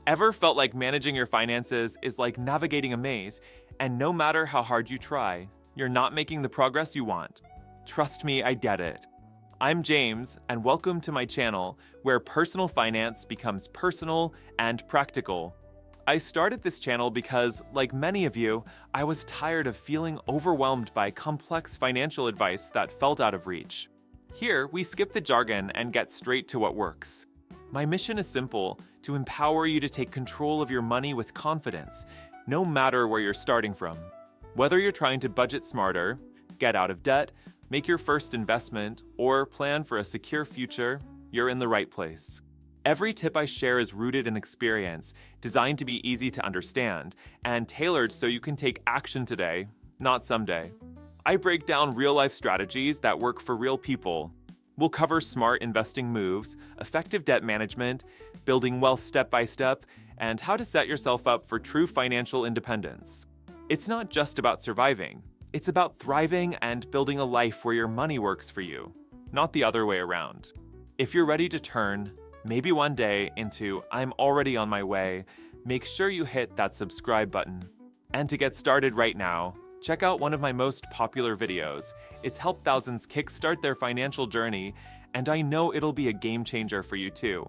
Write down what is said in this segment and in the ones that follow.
Ever felt like managing your finances is like navigating a maze, and no matter how hard you try, you're not making the progress you want? Trust me, I get it. I'm James, and welcome to my channel, where personal finance becomes personal and practical. I started this channel because, like many of you, I was tired of feeling overwhelmed by complex financial advice that felt out of reach. Here, we skip the jargon and get straight to what works. My mission is simple: to empower you to take control of your money with confidence, no matter where you're starting from. Whether you're trying to budget smarter, get out of debt, make your first investment, or plan for a secure future, you're in the right place. Every tip I share is rooted in experience, designed to be easy to understand, and tailored so you can take action today, not someday. I break down real-life strategies that work for real people. We'll cover smart investing moves, effective debt management, building wealth step by step, and how to set yourself up for true financial independence. It's not just about surviving. It's about thriving and building a life where your money works for you, not the other way around. If you're ready to turn, maybe one day, into "I'm already on my way," make sure you hit that subscribe button. And to get started right now, check out one of my most popular videos. It's helped thousands kickstart their financial journey, and I know it'll be a game changer for you too.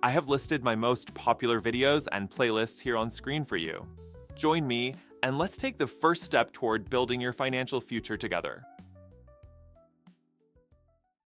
I have listed my most popular videos and playlists here on screen for you. Join me, and let's take the first step toward building your financial future together.